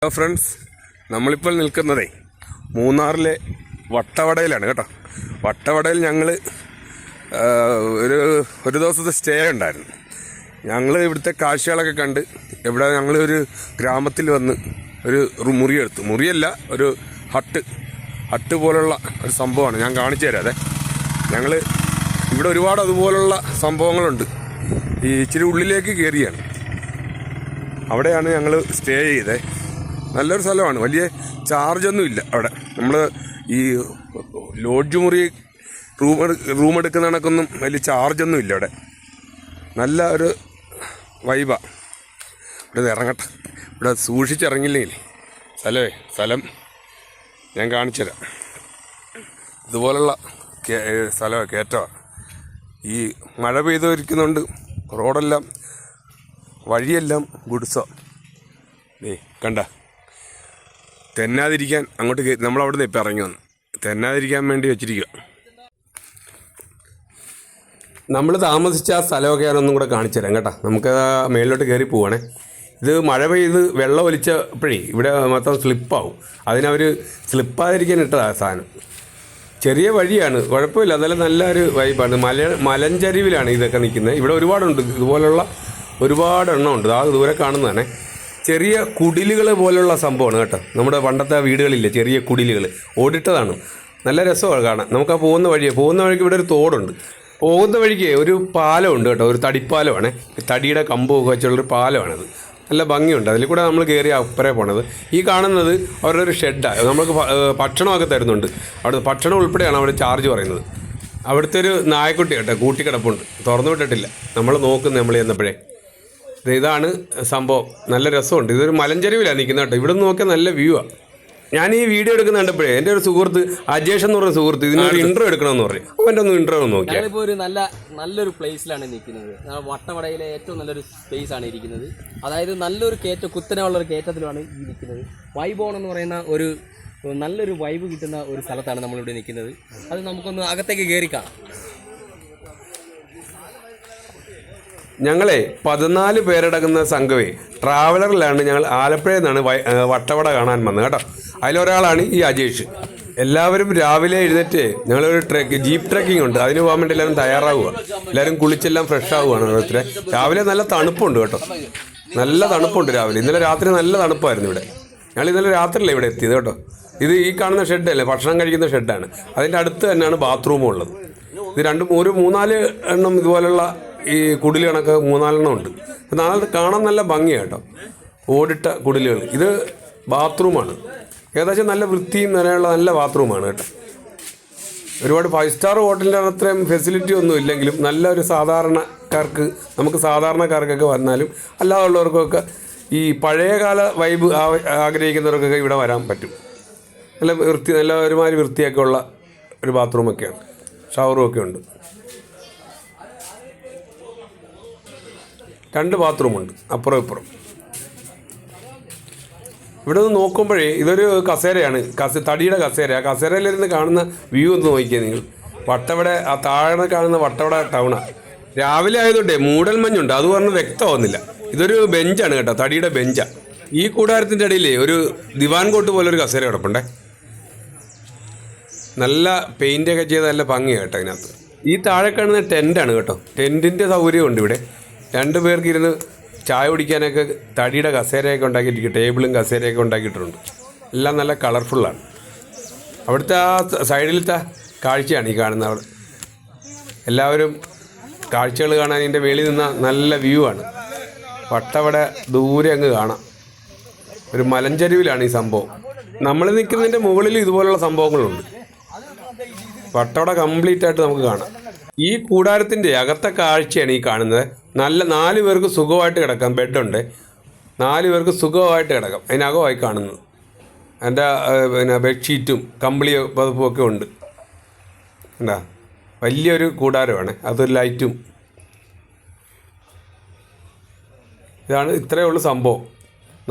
Hello friends, നമ്മളിപ്പോൾ നിൽക്കുന്നതേ മൂന്നാറിലെ വട്ടവടയിലാണ് കേട്ടോ. വട്ടവടയിൽ ഞങ്ങൾ ഒരു ദിവസത്തെ സ്റ്റേ ഉണ്ടായിരുന്നു. ഞങ്ങൾ ഇവിടുത്തെ കാഴ്ചകളൊക്കെ കണ്ട് ഇവിടെ ഞങ്ങൾ ഒരു ഗ്രാമത്തിൽ വന്ന് ഒരു മുറിയെടുത്തു. മുറിയല്ല, ഒരു ഹട്ട് പോലുള്ള ഒരു സംഭവമാണ്. ഞാൻ കാണിച്ചു തരാം. അതെ, ഞങ്ങൾ ഇവിടെ ഒരുപാട് അതുപോലുള്ള സംഭവങ്ങളുണ്ട്. ഈ ഇച്ചിരി ഉള്ളിലേക്ക് കയറിയാണ്. അവിടെയാണ് ഞങ്ങൾ സ്റ്റേ ചെയ്തത്. നല്ലൊരു സ്ഥലമാണ്. വലിയ ചാർജൊന്നും ഇല്ല അവിടെ. നമ്മൾ ഈ ലോഡ്ജ് മുറി റൂം എടുക്കുന്ന കണക്കൊന്നും വലിയ ചാർജൊന്നും ഇല്ല അവിടെ. നല്ല ഒരു വൈബാണ്. ഇവിടെ ഇറങ്ങട്ടെ. ഇവിടെ സൂക്ഷിച്ചിറങ്ങില്ലെങ്കിൽ സ്ഥലം ഞാൻ കാണിച്ചു തരാം. ഇതുപോലുള്ള സ്ഥലമാണ്, കയറ്റമാണ്. ഈ മഴ പെയ്തിരിക്കുന്നുണ്ട്. റോഡെല്ലാം വഴിയെല്ലാം ഗുഡ്സോ. കണ്ട, തെന്നാതിരിക്കാൻ അങ്ങോട്ട് നമ്മളവിടുന്ന് ഇപ്പം ഇറങ്ങി വന്നു. തെന്നാതിരിക്കാൻ വേണ്ടി വെച്ചിരിക്കുക. നമ്മൾ താമസിച്ച ആ സ്ഥലമൊക്കെ ഞാനൊന്നും കൂടെ കാണിച്ചു തരാം കേട്ടോ. നമുക്ക് മേളിലോട്ട് കയറി പോവുകയാണേ. ഇത് മഴ പെയ്ത് വെള്ളം ഒലിച്ചപ്പോഴേ ഇവിടെ മൊത്തം സ്ലിപ്പാവും. അതിനവർ സ്ലിപ്പാതിരിക്കാൻ ഇട്ടതാണ് സാധനം. ചെറിയ വഴിയാണ്, കുഴപ്പമില്ല. എന്നാലും നല്ലൊരു വൈബാണ്. മലഞ്ചരിവിലാണ് ഇതൊക്കെ നിൽക്കുന്നത്. ഇവിടെ ഒരുപാടുണ്ട്, ഇതുപോലുള്ള ഒരുപാട് എണ്ണം ഉണ്ട്. ആ ദൂരെ കാണുന്നതാണ്. ചെറിയ കുടിലുകൾ പോലുള്ള സംഭവമാണ് കേട്ടോ. നമ്മുടെ പണ്ടത്തെ വീടുകളില്ലേ, ചെറിയ കുടിലുകൾ ഓടിട്ടതാണ്. നല്ല രസമാണ് കാണാൻ. നമുക്ക് ആ പോകുന്ന വഴിക്ക് ഇവിടെ ഒരു തോടുണ്ട്. പോകുന്ന വഴിക്ക് ഒരു പാലമുണ്ട് കേട്ടോ. ഒരു തടിപ്പാലമാണ്. തടിയുടെ കമ്പൊക്കെ വെച്ചുള്ളൊരു പാലമാണത്. നല്ല ഭംഗിയുണ്ട്. അതിൽ കൂടെ നമ്മൾ കയറി അപ്പുറേ പോണത്. ഈ കാണുന്നത് അവരുടെ ഒരു ഷെഡാണ്. നമുക്ക് ഭക്ഷണമൊക്കെ തരുന്നുണ്ട്. അവിടെ ഭക്ഷണം ഉൾപ്പെടെയാണ് അവിടെ ചാർജ് പറയുന്നത്. അവിടുത്തെ ഒരു നായക്കുട്ടി കേട്ടോ, കൂട്ടിക്കിടപ്പുണ്ട്. തുറന്നു വിട്ടിട്ടില്ല. നമ്മൾ ചെന്നപ്പോഴേ ഇതാണ് സംഭവം. നല്ല രസമുണ്ട്. ഇതൊരു മലഞ്ചരിവിലാണ് നിൽക്കുന്നത് കേട്ടോ. ഇവിടെ നിന്ന് നോക്കിയാൽ നല്ല വ്യൂ ആണ്. ഞാൻ ഈ വീഡിയോ എടുക്കുന്ന കണ്ടപ്പോഴേ എൻ്റെ ഒരു സുഹൃത്ത് അജേഷ് എന്ന് പറയുന്ന സുഹൃത്ത് ഇതിനൊരു ഇൻട്രോ എടുക്കണമെന്ന് പറയും. അവൻ്റെ ഒന്ന് ഇൻട്രോ നോക്കി. ഞാനിപ്പോൾ ഒരു നല്ലൊരു പ്ലേസിലാണ് നിൽക്കുന്നത്. വട്ടവടയിലെ ഏറ്റവും നല്ലൊരു സ്പേസ് ആണ് ഇരിക്കുന്നത്. അതായത് നല്ലൊരു കുത്തനെയുള്ള ഒരു കയറ്റത്തിലാണ് ഈ നിൽക്കുന്നത്. വൈബോൺ എന്ന് പറയുന്ന ഒരു നല്ലൊരു വൈബ് കിട്ടുന്ന ഒരു സ്ഥലത്താണ് നമ്മളിവിടെ നിൽക്കുന്നത്. അത് നമുക്കൊന്ന് അകത്തേക്ക് കയറി കാണാം. ഞങ്ങളെ 14 പേരടങ്ങുന്ന സംഘമേ ട്രാവലറിലാണ് ഞങ്ങൾ ആലപ്പുഴയിൽ നിന്നാണ് വട്ടവട കാണാൻ വന്നത് കേട്ടോ. അതിലൊരാളാണ് ഈ അജേഷ്. എല്ലാവരും രാവിലെ എഴുന്നേറ്റ് ഞങ്ങളൊരു ജീപ്പ് ട്രക്കിംഗ് ഉണ്ട്. അതിന് പോകാൻ വേണ്ടി എല്ലാവരും തയ്യാറാവുക. എല്ലാവരും കുളിച്ചെല്ലാം ഫ്രഷ് ആവുകയാണ് ഓരോരുത്തരെ. രാവിലെ നല്ല തണുപ്പുണ്ട് കേട്ടോ. നല്ല തണുപ്പുണ്ട് രാവിലെ. ഇന്നലെ രാത്രി നല്ല തണുപ്പായിരുന്നു ഇവിടെ. ഞങ്ങൾ ഇന്നലെ രാത്രിയല്ലേ ഇവിടെ എത്തിയത് കേട്ടോ. ഇത് ഈ കാണുന്ന ഷെഡല്ലേ, ഭക്ഷണം കഴിക്കുന്ന ഷെഡാണ്. അതിൻ്റെ അടുത്ത് തന്നെയാണ് ബാത്റൂമും ഉള്ളത്. ഇത് 3-4 എണ്ണം ഇതുപോലുള്ള ഈ കുടിൽ കണക്ക് 3-4 എണ്ണം ഉണ്ട്. നാളെ കാണാൻ നല്ല ഭംഗിയാണ് കേട്ടോ. ഓടിട്ട കുടിലുകൾ. ഇത് ബാത്റൂമാണ്. ഏകദേശം നല്ല വൃത്തിയും നിലയുള്ള നല്ല ബാത്റൂമാണ് കേട്ടോ. ഒരുപാട് 5 സ്റ്റാർ ഹോട്ടലിൻ്റെ അത്രയും ഫെസിലിറ്റി ഒന്നും ഇല്ലെങ്കിലും നല്ലൊരു നമുക്ക് സാധാരണക്കാർക്കൊക്കെ വന്നാലും അല്ലാതുള്ളവർക്കൊക്കെ ഈ പഴയകാല വൈബ് ആഗ്രഹിക്കുന്നവർക്കൊക്കെ ഇവിടെ വരാൻ പറ്റും. നല്ല ഒരുമാതിരി വൃത്തിയൊക്കെ ഉള്ള ഒരു ബാത്റൂമൊക്കെയാണ്. ഷവറും ഒക്കെ ഉണ്ട്. 2 ബാത്റൂമുണ്ട് അപ്പുറം ഇപ്പുറം. ഇവിടെ നിന്ന് നോക്കുമ്പോഴേ ഇതൊരു കസേരയാണ്. തടിയുടെ കസേര. ആ കസേരയിലിരുന്ന് കാണുന്ന വ്യൂ ഒന്ന് നോക്കിയാൽ നിങ്ങൾ. വട്ടവട ആ താഴെ കാണുന്ന വട്ടവട ടൗണാണ്. രാവിലെ ആയതുകൊണ്ടേ മൂടൽമഞ്ഞുണ്ട്. അത് പറഞ്ഞ് വ്യക്തമാവുന്നില്ല. ഇതൊരു ബെഞ്ചാണ് കേട്ടോ, തടിയുടെ ബെഞ്ചാണ്. ഈ കൂടാരത്തിൻ്റെ ഇടയിലേ ഒരു ദിവാൻ കോട്ട് പോലെ ഒരു കസേര കിടപ്പുണ്ടേ. നല്ല പെയിൻ്റൊക്കെ ചെയ്ത് നല്ല ഭംഗിയാണ് കേട്ടോ അതിനകത്ത്. ഈ താഴെ കാണുന്ന ടെൻ്റാണ് കേട്ടോ. ടെൻറ്റിൻ്റെ സൗകര്യമുണ്ട് ഇവിടെ. 2 പേർക്ക് ഇരുന്ന് ചായ കുടിക്കാനൊക്കെ തടിയുടെ കസേരയൊക്കെ ഉണ്ടാക്കിയിട്ടുണ്ട്. ടേബിളും കസേരയൊക്കെ ഉണ്ടാക്കിയിട്ടുണ്ട്. എല്ലാം നല്ല കളർഫുള്ളാണ്. അവിടുത്തെ ആ സൈഡിലത്തെ കാഴ്ചയാണ് ഈ കാണുന്നത്. അവിടെ എല്ലാവരും കാഴ്ചകൾ കാണാൻ ഇതിൻ്റെ വെളിയിൽ നിന്ന നല്ല വ്യൂ ആണ്. വട്ടവട ദൂരെ അങ്ങ് കാണാം. ഒരു മലഞ്ചരിവിലാണ് ഈ സംഭവം. നമ്മൾ നിൽക്കുന്നതിൻ്റെ മുകളിൽ ഇതുപോലുള്ള സംഭവങ്ങളുണ്ട്. വട്ടവട കംപ്ലീറ്റ് ആയിട്ട് നമുക്ക് കാണാം. ഈ കൂടാരത്തിൻ്റെ അകത്തെ കാഴ്ചയാണ് ഈ കാണുന്നത്. നല്ല 4 പേർക്ക് സുഖമായിട്ട് കിടക്കാം. ബെഡുണ്ട്. 4 പേർക്ക് സുഖമായിട്ട് കിടക്കാം. അതിനകമായി കാണുന്നത് എൻ്റെ ബെഡ്ഷീറ്റും കമ്പിളി പതുപ്പും ഒക്കെ ഉണ്ട്. എന്താ വലിയൊരു കൂടാരമാണ്. അതൊരു ലൈറ്റും. ഇതാണ് ഇത്രയേ ഉള്ളൂ സംഭവം.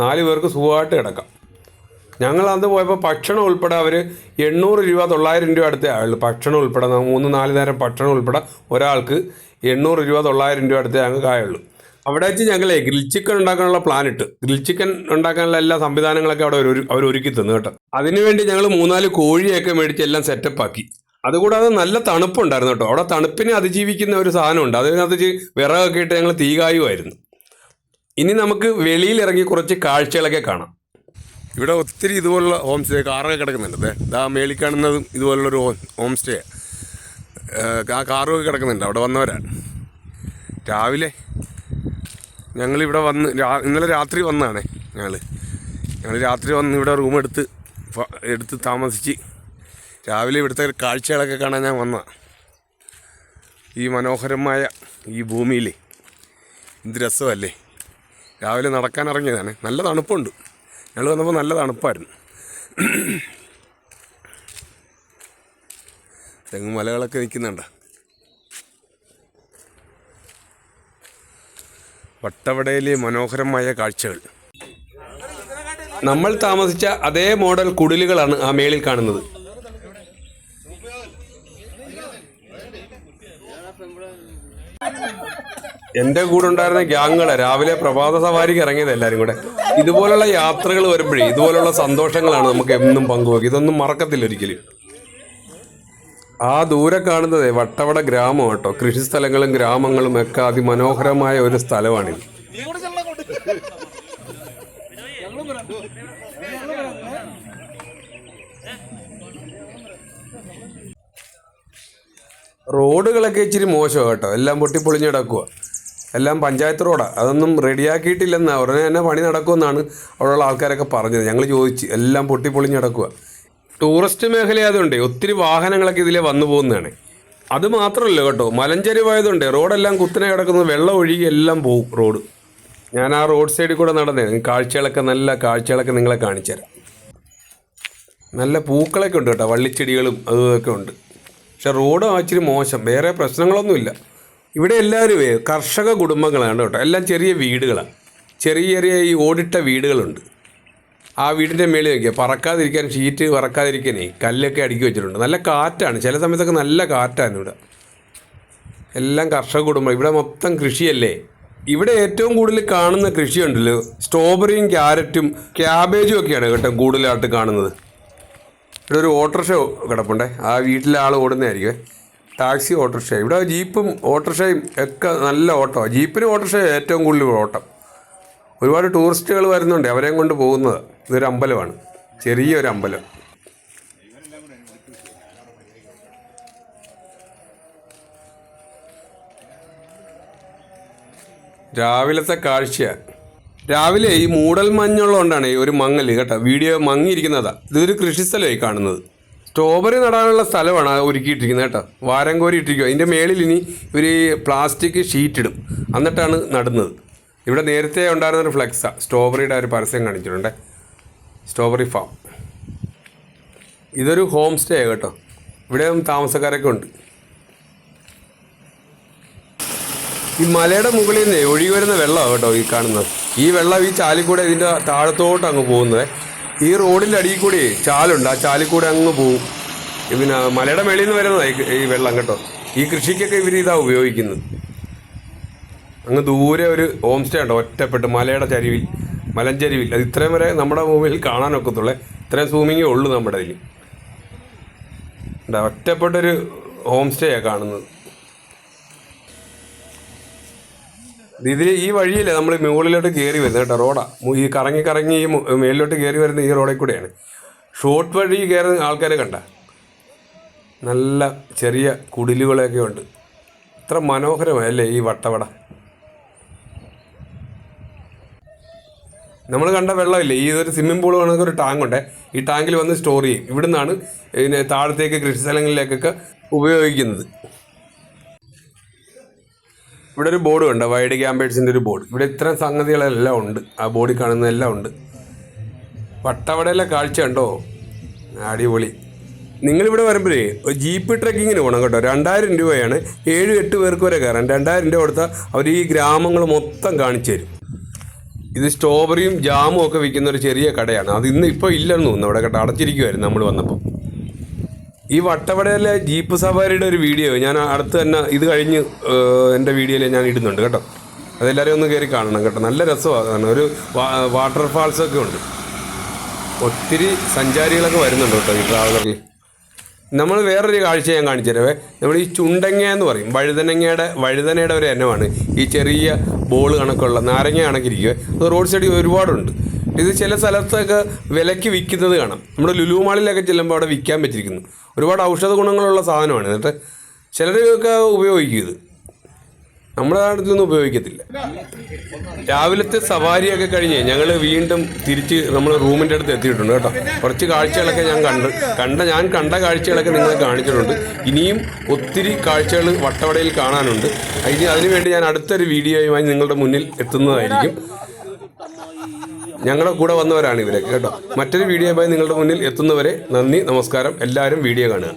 4 പേർക്ക് സുഖമായിട്ട് കിടക്കാം. ഞങ്ങൾ അന്ന് പോയപ്പോൾ ഭക്ഷണം ഉൾപ്പെടെ അവർ 800 രൂപ 900 രൂപ അടുത്തേ ആയുള്ളൂ. ഭക്ഷണം ഉൾപ്പെടെ 3-4 നേരം ഭക്ഷണം ഉൾപ്പെടെ ഒരാൾക്ക് 800 രൂപ 900 രൂപ അടുത്തേ ഞങ്ങൾക്ക് ആയുള്ളൂ. അവിടെ വെച്ച് ഞങ്ങളെ ഗ്രിൽ ചിക്കൻ ഉണ്ടാക്കാനുള്ള പ്ലാൻ ഇട്ട് ഗ്രിൽ ചിക്കൻ ഉണ്ടാക്കാനുള്ള എല്ലാ സംവിധാനങ്ങളൊക്കെ അവിടെ അവർ ഒരുക്കി തന്നു കേട്ടോ. അതിനുവേണ്ടി ഞങ്ങൾ 3-4 കോഴിയൊക്കെ മേടിച്ച് എല്ലാം സെറ്റപ്പ് ആക്കി. അതുകൂടാതെ നല്ല തണുപ്പുണ്ടായിരുന്നു കേട്ടോ. അവിടെ തണുപ്പിനെ അതിജീവിക്കുന്ന ഒരു സാധനമുണ്ട്. അതിനകത്ത് വിറകൊക്കെ ഇട്ട് ഞങ്ങൾ തീകായുമായിരുന്നു. ഇനി നമുക്ക് വെളിയിൽ ഇറങ്ങി കുറച്ച് കാഴ്ചകളൊക്കെ കാണാം. ഇവിടെ ഒത്തിരി ഇതുപോലുള്ള ഹോം സ്റ്റേ കാറൊക്കെ കിടക്കുന്നുണ്ട്. ഇതാ മേളിൽ കാണുന്നതും ഇതുപോലുള്ളൊരു ഹോം സ്റ്റേ. ആ കാറൊക്കെ കിടക്കുന്നുണ്ട്. അവിടെ വന്നവരാണ്. രാവിലെ ഞങ്ങളിവിടെ വന്ന് ഇന്നലെ രാത്രി വന്നതാണേ. ഞങ്ങൾ രാത്രി വന്ന് ഇവിടെ റൂം എടുത്ത് താമസിച്ച് രാവിലെ ഇവിടുത്തെ കാഴ്ചകളൊക്കെ കാണാൻ ഞാൻ വന്നതാണ്. ഈ മനോഹരമായ ഈ ഭൂമിയിൽ എന്ത് രസമല്ലേ. രാവിലെ നടക്കാൻ ഇറങ്ങിയതാണ്. നല്ല തണുപ്പുണ്ട്. ഞങ്ങൾ വന്നപ്പോൾ നല്ല തണുപ്പായിരുന്നു. തെങ്ങ് മലകളൊക്കെ നിൽക്കുന്നുണ്ട്. വട്ടവടയിലെ മനോഹരമായ കാഴ്ചകൾ. നമ്മൾ താമസിച്ച അതേ മോഡൽ കുടിലുകളാണ് ആ മേളിൽ കാണുന്നത്. എൻ്റെ കൂടെ ഉണ്ടായിരുന്ന ഗ്യാങ്ങുകളെ രാവിലെ പ്രഭാത സവാരിക്ക് ഇറങ്ങിയത് എല്ലാവരും കൂടെ. ഇതുപോലുള്ള യാത്രകൾ വരുമ്പോഴേ ഇതുപോലുള്ള സന്തോഷങ്ങളാണ് നമുക്ക് എന്നും പങ്കുവെക്കുക. ഇതൊന്നും മറക്കത്തില്ല ഒരിക്കലും. ആ ദൂരെ കാണുന്നത് വട്ടവട ഗ്രാമം കേട്ടോ. കൃഷിസ്ഥലങ്ങളും ഗ്രാമങ്ങളും ഒക്കെ അതിമനോഹരമായ ഒരു സ്ഥലമാണിത്. റോഡുകളൊക്കെ ഇച്ചിരി മോശമാണ് കേട്ടോ. എല്ലാം പൊട്ടിപ്പൊളിഞ്ഞ് കിടക്കുക. എല്ലാം പഞ്ചായത്ത് റോഡാണ്. അതൊന്നും റെഡിയാക്കിയിട്ടില്ലെന്ന് ഉടനെ തന്നെ പണി നടക്കുമെന്നാണ് അവിടെയുള്ള ആൾക്കാരൊക്കെ പറഞ്ഞത്. ഞങ്ങൾ ചോദിച്ച് എല്ലാം പൊട്ടിപ്പൊളിഞ്ഞ് കിടക്കുക. ടൂറിസ്റ്റ് മേഖലയായതുകൊണ്ട് ഒത്തിരി വാഹനങ്ങളൊക്കെ ഇതിലെ വന്നു പോകുന്നതാണ്. അത് മാത്രമല്ല കേട്ടോ, മലഞ്ചരിവായതുകൊണ്ട് റോഡെല്ലാം കുത്തനെ കിടക്കുന്നത്. വെള്ളം ഒഴുകി എല്ലാം പോവും റോഡ്. ഞാൻ ആ റോഡ് സൈഡിൽ കൂടെ നടന്നേ. നല്ല കാഴ്ചകളൊക്കെ നിങ്ങളെ കാണിച്ചു തരാം. നല്ല പൂക്കളൊക്കെ ഉണ്ട് കേട്ടോ. വള്ളിച്ചെടികളും അതൊക്കെ ഉണ്ട്. പക്ഷെ റോഡ് ഇച്ചിരി മോശം. വേറെ പ്രശ്നങ്ങളൊന്നുമില്ല. ഇവിടെ എല്ലാവരും കർഷക കുടുംബങ്ങളാണ് കേട്ടോ. എല്ലാം ചെറിയ വീടുകളാണ്. ചെറിയ ഈ ഓടിട്ട വീടുകളുണ്ട്. ആ വീടിൻ്റെ മേളിൽ വയ്ക്കുക. പറക്കാതിരിക്കാൻ ഷീറ്റ് പറക്കാതിരിക്കാനേ കല്ലൊക്കെ അടുക്കി വെച്ചിട്ടുണ്ട്. നല്ല കാറ്റാണ്. ചില സമയത്തൊക്കെ നല്ല കാറ്റാണ് ഇവിടെ. എല്ലാം കർഷക കുടുംബം. ഇവിടെ മൊത്തം കൃഷിയല്ലേ. ഇവിടെ ഏറ്റവും കൂടുതൽ കാണുന്ന കൃഷിയുണ്ടല്ലോ സ്ട്രോബെറിയും ക്യാരറ്റും ക്യാബേജും ഒക്കെയാണ് കേട്ടോ കൂടുതലായിട്ട് കാണുന്നത്. ഇവിടെ ഒരു ഓട്ടോറിക്ഷ കിടപ്പുണ്ടേ. ആ വീട്ടിലെ ആൾ ഓടുന്നതായിരിക്കും. Taxi autorickshaw. ഇവിടെ ജീപ്പും ഓട്ടോറിക്ഷയും ഒക്കെ നല്ല ഓട്ടമാണ്. ജീപ്പിനും ഓട്ടോറിക്ഷ ഏറ്റവും കൂടുതൽ ഓട്ടം. ഒരുപാട് ടൂറിസ്റ്റുകൾ വരുന്നുണ്ട്. അവരെയും കൊണ്ട് പോകുന്നത്. ഇതൊരു അമ്പലമാണ്. ചെറിയൊരു അമ്പലം. രാവിലത്തെ കാഴ്ചയാണ്. രാവിലെ ഈ മൂടൽ മഞ്ഞുള്ളതുകൊണ്ടാണ് ഒരു മങ്ങൽ കേട്ടോ. വീഡിയോ മങ്ങിയിരിക്കുന്നതാണ്. ഇതൊരു കൃഷിസ്ഥലമായി കാണുന്നത്. സ്ട്രോബെറി നടാനുള്ള സ്ഥലമാണ് ഒരുക്കിയിട്ടിരിക്കുന്നത് കേട്ടോ. വാരം കോരി ഇട്ടിരിക്കുക. അതിൻ്റെ മേളിൽ ഇനി ഒരു പ്ലാസ്റ്റിക് ഷീറ്റ് ഇടും. എന്നിട്ടാണ് നടുന്നത്. ഇവിടെ നേരത്തെ ഉണ്ടായിരുന്നൊരു ഫ്ലെക്സാണ്. സ്ട്രോബെറിയുടെ ഒരു പരസ്യം കാണിച്ചിട്ടുണ്ട്. Strawberry farm. ഇതൊരു ഹോം സ്റ്റേ കേട്ടോ. ഇവിടെ താമസക്കാരൊക്കെ ഉണ്ട്. ഈ മലയുടെ മുകളിൽ നിന്ന് ഒഴുകി വരുന്ന വെള്ളമാണ് കേട്ടോ ഈ കാണുന്നത്. ഈ വെള്ളം ഈ ചാലിക്കൂടെ ഇതിൻ്റെ താഴത്തോട്ട് അങ്ങ് പോകുന്നത്. ഈ റോഡിൻ്റെ അടിയിൽ കൂടി ചാലുണ്ട്. ആ ചാലിക്കൂടെ അങ്ങ് പോവും. പിന്നെ മലയുടെ മേളിൽ നിന്ന് വരുന്നതാണ് ഈ വെള്ളം കേട്ടോ. ഈ കൃഷിക്കൊക്കെ ഇവർ ഇതാണ് ഉപയോഗിക്കുന്നത്. അങ്ങ് ദൂരെ ഒരു ഹോം സ്റ്റേ ഉണ്ടോ ഒറ്റപ്പെട്ട് മലയുടെ ചരിവിൽ, മലഞ്ചരിവിൽ. അത് ഇത്രയും വരെ നമ്മുടെ മൊബൈലിൽ കാണാനൊക്കത്തുള്ളേ. ഇത്രയും സൂമിങ്ങേ ഉള്ളൂ നമ്മുടെ ഇതിൽ. ഒറ്റപ്പെട്ടൊരു ഹോം സ്റ്റേയാണ് കാണുന്നത്. ഇതിൽ ഈ വഴിയില്ലേ നമ്മൾ മുകളിലോട്ട് കയറി വരുന്നത് കേട്ടോ. റോഡാണ് ഈ കറങ്ങി ഈ മേളിലോട്ട് കയറി വരുന്ന ഈ റോഡിൽ കൂടെയാണ്. ഷോർട്ട് വഴി കയറുന്ന ആൾക്കാരെ കണ്ട. നല്ല ചെറിയ കുടിലുകളൊക്കെ ഉണ്ട്. ഇത്ര മനോഹരമല്ലേ ഈ വട്ടവട. നമ്മൾ കണ്ട വെള്ളമില്ലേ, ഈ ഒരു സ്വിമ്മിംഗ് പൂൾ കണക്ക് ഒരു ടാങ്കുണ്ട്. ഈ ടാങ്കിൽ വന്ന് സ്റ്റോർ ചെയ്യും. ഇവിടുന്നാണ് ഇതിനെ താഴത്തേക്ക് കൃഷി സ്ഥലങ്ങളിലേക്കൊക്കെ ഉപയോഗിക്കുന്നത്. ഇവിടെ ഒരു ബോർഡ് ഉണ്ട്, വൈഡ് ക്യാമ്പേഴ്സിൻ്റെ ഒരു ബോർഡ്. ഇവിടെ ഇത്തരം സംഗതികളെല്ലാം ഉണ്ട്. ആ ബോർഡിൽ കാണുന്നതെല്ലാം ഉണ്ട്. വട്ടവടയിലെ കാഴ്ച ഉണ്ടോ? അടിപൊളി. നിങ്ങളിവിടെ വരുമ്പോഴേ ജീപ്പ് ട്രക്കിങ്ങിന് പോകണം കേട്ടോ. 2000 രൂപയാണ്. 7-8 പേർക്ക് വരെ കയറാൻ. 2000 രൂപ കൊടുത്താൽ അവർ ഈ ഗ്രാമങ്ങൾ മൊത്തം കാണിച്ചു തരും. ഇത് സ്ട്രോബെറിയും ജാമും ഒക്കെ വിൽക്കുന്ന ഒരു ചെറിയ കടയാണ്. അത് ഇപ്പോൾ ഇല്ലെന്ന് തോന്നുന്നു. അവിടെ കേട്ടോ അടച്ചിരിക്കുമായിരുന്നു നമ്മൾ വന്നപ്പോൾ. ഈ വട്ടവടയിലെ ജീപ്പ് സവാരിയുടെ ഒരു വീഡിയോ ഞാൻ അടുത്ത് തന്നെ ഇത് കഴിഞ്ഞ് എൻ്റെ വീഡിയോയിൽ ഞാൻ ഇടുന്നുണ്ട് കേട്ടോ. അതെല്ലാവരും ഒന്ന് കയറി കാണണം കേട്ടോ. നല്ല രസമാണ്. ഒരു വാട്ടർ ഫാൾസൊക്കെ ഉണ്ട്. ഒത്തിരി സഞ്ചാരികളൊക്കെ വരുന്നുണ്ട് കേട്ടോ ഈ ട്രാവലറിൽ. നമ്മൾ വേറൊരു കാഴ്ച ഞാൻ കാണിച്ചു തരാവേ. നമ്മൾ ഈ ചുണ്ടങ്ങ എന്ന് പറയും, വഴുതനയുടെ ഒരു ഇനമാണ് ഈ ചെറിയ ബോൾ കണക്കുള്ള നാരങ്ങ കണക്കിരിക്കുക. അത് റോഡ് സൈഡിൽ ഒരുപാടുണ്ട്. ഇത് ചില സ്ഥലത്തൊക്കെ വിലയ്ക്ക് വിൽക്കുന്നത് കാണാം. നമ്മുടെ ലുലു മാളിലൊക്കെ ചെല്ലുമ്പോൾ അവിടെ വിൽക്കാൻ പറ്റിയിരിക്കുന്നു. ഒരുപാട് ഔഷധ ഗുണങ്ങളുള്ള സാധനമാണ്. എന്നിട്ട് ചിലരൊക്കെ ഉപയോഗിക്കും. ഇത് നമ്മുടെ നാട്ടിലൊന്നും ഉപയോഗിക്കത്തില്ല. രാവിലത്തെ സവാരിയൊക്കെ കഴിഞ്ഞ് ഞങ്ങൾ വീണ്ടും തിരിച്ച് നമ്മൾ റൂമിൻ്റെ അടുത്ത് എത്തിയിട്ടുണ്ട് കേട്ടോ. കുറച്ച് കാഴ്ചകളൊക്കെ ഞാൻ കണ്ട കാഴ്ചകളൊക്കെ നിങ്ങളെ കാണിച്ചിട്ടുണ്ട്. ഇനിയും ഒത്തിരി കാഴ്ചകൾ വട്ടവടയിൽ കാണാനുണ്ട്. അതിനുവേണ്ടി ഞാൻ അടുത്തൊരു വീഡിയോയുമായി നിങ്ങളുടെ മുന്നിൽ എത്തുന്നതായിരിക്കും. ഞങ്ങളുടെ കൂടെ വന്നവരാണ് ഇവരൊക്കെ കേട്ടോ. മറ്റൊരു വീഡിയോയുമായി നിങ്ങളുടെ മുന്നിൽ എത്തുന്നവരെ നന്ദി, നമസ്കാരം. എല്ലാവരും വീഡിയോ കാണുക.